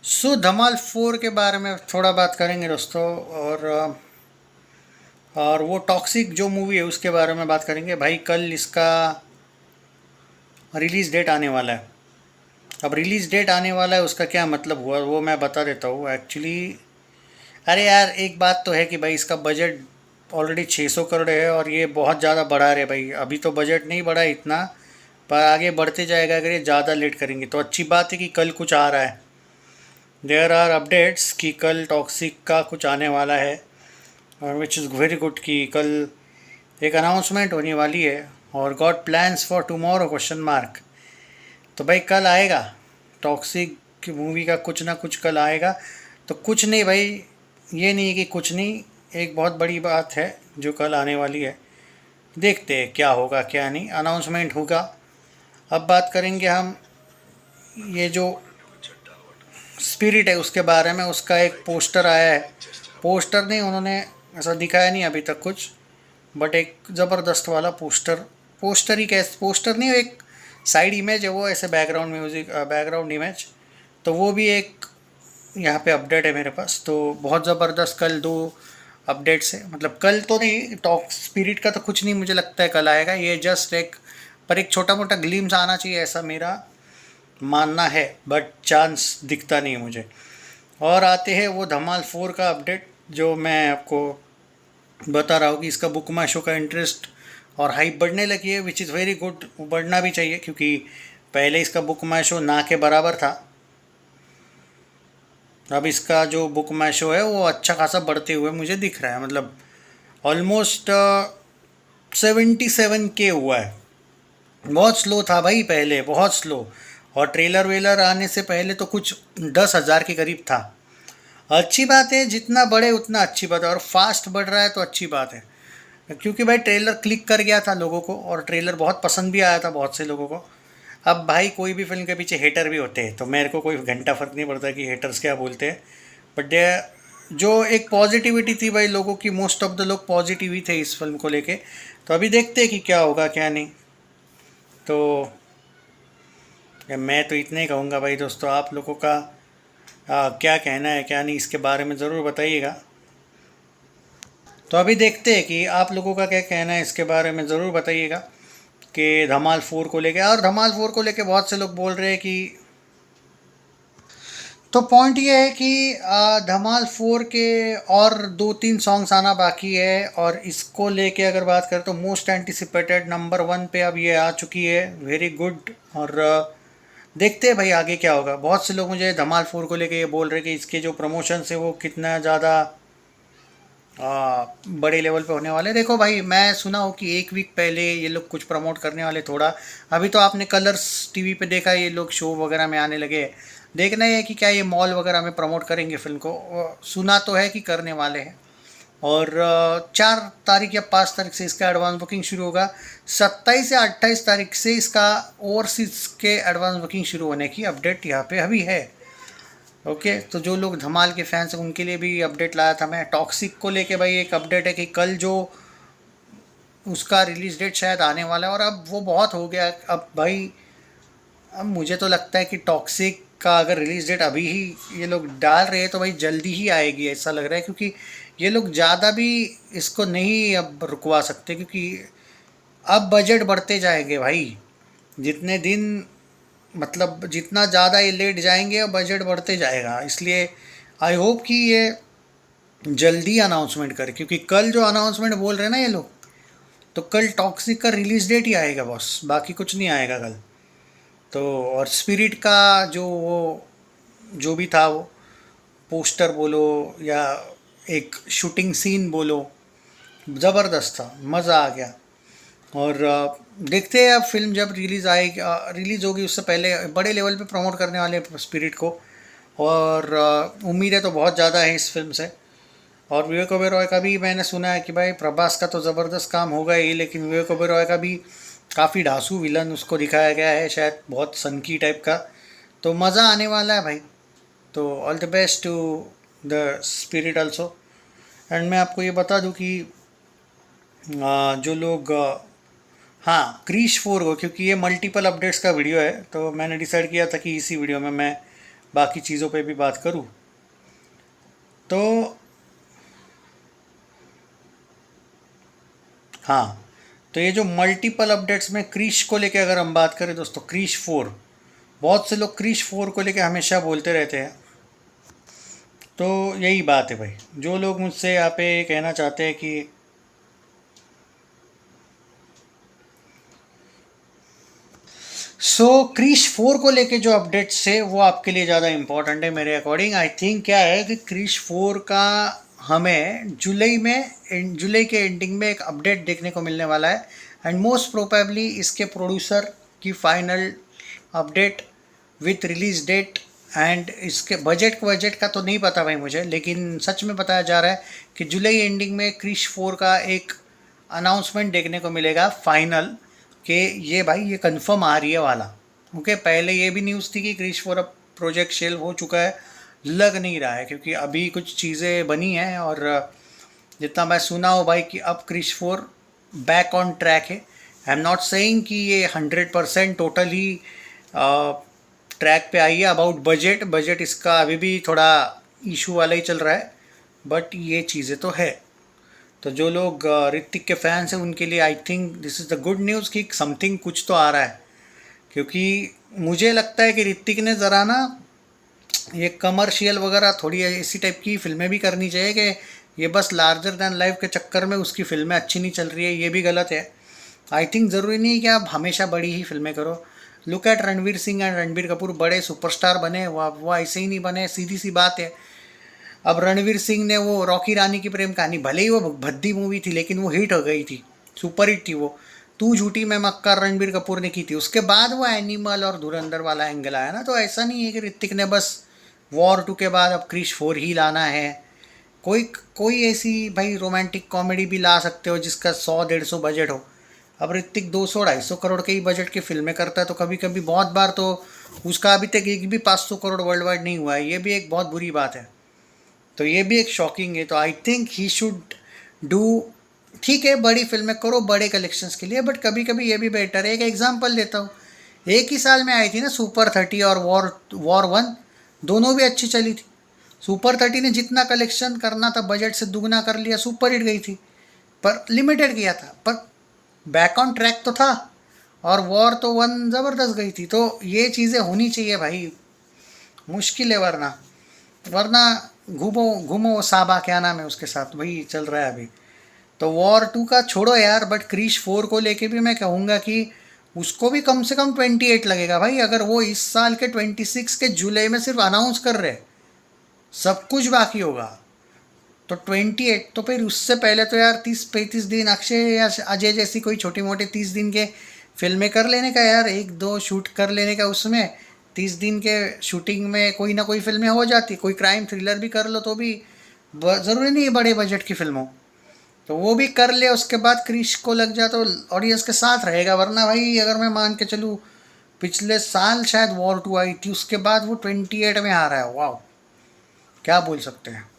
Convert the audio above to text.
धमाल 4 के बारे में थोड़ा बात करेंगे दोस्तों। और वो टॉक्सिक जो मूवी है उसके बारे में बात करेंगे भाई। कल इसका रिलीज़ डेट आने वाला है। अब रिलीज़ डेट आने वाला है उसका क्या मतलब हुआ वो मैं बता देता हूँ एक्चुअली। अरे यार एक बात तो है कि भाई इसका बजट ऑलरेडी 600 करोड़ है और ये बहुत ज़्यादा बढ़ा रहे भाई। अभी तो बजट नहीं बढ़ा है इतना, पर आगे बढ़ते जाएगा अगर ये ज़्यादा लेट करेंगे तो। अच्छी बात है कि कल कुछ आ रहा है। देयर आर अपडेट्स कि कल टॉक्सिक का कुछ आने वाला है, और विच इज़ वेरी गुड कि कल एक अनाउंसमेंट होने वाली है। और got plans for tomorrow question mark. तो भाई कल आएगा टॉक्सिक की मूवी का कुछ ना कुछ कल आएगा। तो कुछ नहीं भाई, ये नहीं है कि कुछ नहीं, एक बहुत बड़ी बात है जो कल आने वाली है। देखते हैं क्या होगा क्या नहीं, अनाउंसमेंट होगा। अब बात करेंगे हम ये जो स्पिरिट है उसके बारे में। उसका एक पोस्टर आया है। पोस्टर नहीं, उन्होंने ऐसा दिखाया नहीं अभी तक कुछ, बट एक ज़बरदस्त वाला पोस्टर। पोस्टर ही कैसे, पोस्टर नहीं, एक साइड इमेज है वो, ऐसे बैकग्राउंड म्यूज़िक, बैकग्राउंड इमेज। तो वो भी एक यहाँ पे अपडेट है मेरे पास। तो बहुत ज़बरदस्त कल दो अपडेट्स है। मतलब कल तो नहीं, टॉक स्पिरिट का तो कुछ नहीं मुझे लगता है कल आएगा। ये जस्ट एक, पर एक छोटा मोटा ग्लिम्स आना चाहिए ऐसा मेरा मानना है, बट चांस दिखता नहीं है मुझे। और आते हैं वो धमाल 4 का अपडेट जो मैं आपको बता रहा हूँ कि इसका बुक माई शो का इंटरेस्ट और हाइप बढ़ने लगी है, विच इज़ वेरी गुड। बढ़ना भी चाहिए क्योंकि पहले इसका बुक माई शो ना के बराबर था। अब इसका जो बुक माई शो है वो अच्छा खासा बढ़ते हुए मुझे दिख रहा है। मतलब ऑलमोस्ट 77K हुआ है। बहुत स्लो था भाई पहले, बहुत स्लो। और ट्रेलर वेलर आने से पहले तो कुछ 10,000 के करीब था। अच्छी बात है, जितना बढ़े उतना अच्छी बात है, और फास्ट बढ़ रहा है तो अच्छी बात है। क्योंकि भाई ट्रेलर क्लिक कर गया था लोगों को, और ट्रेलर बहुत पसंद भी आया था बहुत से लोगों को। अब भाई कोई भी फिल्म के पीछे हेटर भी होते हैं, तो मेरे को कोई घंटा फर्क नहीं पड़ता कि हेटर्स क्या बोलते हैं। बट जो एक पॉजिटिविटी थी भाई लोगों की, मोस्ट ऑफ द लोग पॉजिटिव ही थे इस फिल्म को लेके। तो अभी देखते हैं कि क्या होगा क्या नहीं। तो मैं तो इतना ही कहूँगा भाई दोस्तों, आप लोगों का क्या कहना है क्या नहीं इसके बारे में ज़रूर बताइएगा। तो अभी देखते हैं कि आप लोगों का क्या कहना है इसके बारे में, ज़रूर बताइएगा कि धमाल 4 को लेके। और धमाल 4 को लेके बहुत से लोग बोल रहे हैं कि, तो पॉइंट ये है कि धमाल 4 के और 2-3 सॉन्ग्स आना बाकी है। और इसको लेके अगर बात करें तो मोस्ट एंटिसिपेटेड नंबर 1 पे अब ये आ चुकी है। Very good. और देखते हैं भाई आगे क्या होगा। बहुत से लोग मुझे धमाल 4 को लेके ये बोल रहे हैं कि इसके जो प्रमोशन है वो कितना ज़्यादा बड़े लेवल पे होने वाले। देखो भाई, मैं सुना हूँ कि एक वीक पहले ये लोग कुछ प्रमोट करने वाले थोड़ा। अभी तो आपने कलर्स टीवी पे देखा, ये लोग शो वगैरह में आने लगे। देखना ही है कि क्या ये मॉल वगैरह में प्रमोट करेंगे फिल्म को। सुना तो है कि करने वाले हैं। और 4 तारीख या 5 तारीख से इसका एडवांस बुकिंग शुरू होगा। 27 या 28 तारीख से इसका ओवरसीज के एडवांस बुकिंग शुरू होने की अपडेट यहाँ पे अभी है। ओके, तो जो लोग धमाल के फैंस हैं उनके लिए भी अपडेट लाया था मैं। टॉक्सिक को लेके भाई एक अपडेट है कि कल जो उसका रिलीज डेट शायद आने वाला है। और अब वो बहुत हो गया अब भाई। अब मुझे तो लगता है कि टॉक्सिक का अगर रिलीज डेट अभी ही ये लोग डाल रहे हैं तो भाई जल्दी ही आएगी ऐसा लग रहा है। क्योंकि ये लोग ज़्यादा भी इसको नहीं अब रुकवा सकते, क्योंकि अब बजट बढ़ते जाएंगे भाई जितने दिन। मतलब जितना ज़्यादा ये लेट जाएंगे बजट बढ़ते जाएगा। इसलिए आई होप कि ये जल्दी अनाउंसमेंट करे, क्योंकि कल जो अनाउंसमेंट बोल रहे हैं ना ये लोग, तो कल टॉक्सिक का रिलीज डेट ही आएगा बस, बाकी कुछ नहीं आएगा कल। तो और स्पिरिट का जो वो जो भी था वो पोस्टर बोलो या एक शूटिंग सीन बोलो, ज़बरदस्त था, मज़ा आ गया। और देखते हैं अब फिल्म जब रिलीज़ आएगी, रिलीज़ होगी उससे पहले बड़े लेवल पे प्रमोट करने वाले हैं स्पिरिट को। और उम्मीदें तो बहुत ज़्यादा है इस फिल्म से। और विवेक ओबेरॉय का भी मैंने सुना है कि भाई प्रभास का तो ज़बरदस्त काम होगा ही, लेकिन विवेक ओबेरॉय का भी काफ़ी ढांसू विलन उसको दिखाया गया है, शायद बहुत सनकी टाइप का। तो मज़ा आने वाला है भाई। तो all the best to the spirit also. And मैं आपको ये बता दूं कि जो लोग हाँ, क्रीश 4 को, क्योंकि ये मल्टीपल अपडेट्स का वीडियो है तो मैंने डिसाइड किया था कि इसी वीडियो में मैं बाकी चीज़ों पे भी बात करूँ तो हाँ, तो ये जो मल्टीपल अपडेट्स में क्रिश को लेके अगर हम बात करें दोस्तों, क्रिश 4, बहुत से लोग क्रिश 4 को लेके हमेशा बोलते रहते हैं। तो यही बात है भाई, जो लोग मुझसे यहाँ पे कहना चाहते हैं कि क्रिश 4 को लेके जो अपडेट्स है वो आपके लिए ज़्यादा इम्पोर्टेंट है मेरे अकॉर्डिंग। आई थिंक क्या है कि क्रिश 4 का हमें जुलाई के एंडिंग में एक अपडेट देखने को मिलने वाला है, एंड मोस्ट प्रोबेबली इसके प्रोड्यूसर की final update with release date. And इसके बजट का तो नहीं पता भाई मुझे, लेकिन सच में बताया जा रहा है कि जुलाई एंडिंग में क्रिश 4 का एक अनाउंसमेंट देखने को मिलेगा फाइनल, कि ये भाई ये कंफर्म आ रही है वाला। ओके, पहले ये भी न्यूज़ थी कि क्रिश 4 अब प्रोजेक्ट शेल हो चुका है, लग नहीं रहा है, क्योंकि अभी कुछ चीज़ें बनी हैं और जितना मैं सुना हो भाई कि अब क्रिश 4 बैक ऑन ट्रैक है। आई एम नॉट सेइंग कि ये 100% टोटली ट्रैक पे आई है। अबाउट बजट इसका अभी भी थोड़ा इशू वाला ही चल रहा है, बट ये चीज़ें तो है। तो जो लोग ऋतिक के फैंस हैं उनके लिए I think this is the good news कि समथिंग कुछ तो आ रहा है। क्योंकि मुझे लगता है कि ऋतिक ने ज़रा ना ये कमर्शियल वगैरह थोड़ी इसी टाइप की फिल्में भी करनी चाहिए, कि ये बस लार्जर दैन लाइफ के चक्कर में उसकी फिल्में अच्छी नहीं चल रही है, ये भी गलत है। आई थिंक ज़रूरी नहीं कि आप हमेशा बड़ी ही फिल्में करो। Look at Ranveer Singh and Ranbir Kapoor, बड़े सुपरस्टार बने, वो ऐसे ही नहीं बने, सीधी सी बात है। अब रणवीर सिंह ने वो रॉकी रानी की प्रेम कहानी, भले ही वो भद्दी मूवी थी लेकिन वो हिट हो गई थी, सुपर हिट थी वो। तू झूठी मैं मक्कार रणबीर कपूर ने की थी, उसके बाद वो एनिमल और धुरंधर वाला एंगल आया ना। तो ऐसा नहीं है कि ऋतिक ने बस वॉर 2 के बाद अब क्रिश 4 ही लाना है। कोई कोई ऐसी भाई रोमांटिक कॉमेडी भी ला सकते हो जिसका 100-150 बजट हो। अब ऋतिक 200-250 करोड़ के ही बजट की फिल्में करता है, तो कभी कभी बहुत बार तो उसका अभी तक एक भी 500 करोड़ वर्ल्ड वाइड नहीं हुआ है, ये भी एक बहुत बुरी बात है। तो ये भी एक शॉकिंग है। तो I think he should do, ठीक है बड़ी फिल्में करो बड़े कलेक्शंस के लिए, बट कभी कभी ये भी बेटर है। एक एग्जांपल देता हूँ, एक ही साल में आई थी ना सुपर 30 और वॉर 1, दोनों भी अच्छी चली थी। सुपर 30 ने जितना कलेक्शन करना था बजट से दुगना कर लिया, सुपर हिट गई थी, पर लिमिटेड किया था, पर बैक ऑन ट्रैक तो था। और वॉर तो 1 ज़बरदस्त गई थी। तो ये चीज़ें होनी चाहिए भाई, मुश्किल है वरना वरना घूमो घूमो साबा, क्या नाम है उसके साथ, वही चल रहा है अभी। तो वॉर 2 का छोड़ो यार, बट क्रिश 4 को लेके भी मैं कहूँगा कि उसको भी कम से कम 28 लगेगा भाई। अगर वो इस साल के 26 के जुलाई में सिर्फ अनाउंस कर रहे, सब कुछ बाकी होगा, तो 28, तो फिर उससे पहले तो यार 30-35 दिन अक्षय या अजय जैसी कोई छोटी मोटी 30 दिन के फिल्में कर लेने का यार, 1-2 शूट कर लेने का। उसमें 30 दिन के शूटिंग में कोई ना कोई फिल्में हो जाती, कोई क्राइम थ्रिलर भी कर लो तो भी ज़रूरी नहीं है बड़े बजट की फिल्मों, तो वो भी कर ले। उसके बाद क्रिश को लग जाए तो ऑडियंस के साथ रहेगा। वरना भाई अगर मैं मान के चलूँ, पिछले साल शायद वॉर 2 आई थी, उसके बाद वो 28 में आ रहा है। वाह, क्या बोल सकते हैं।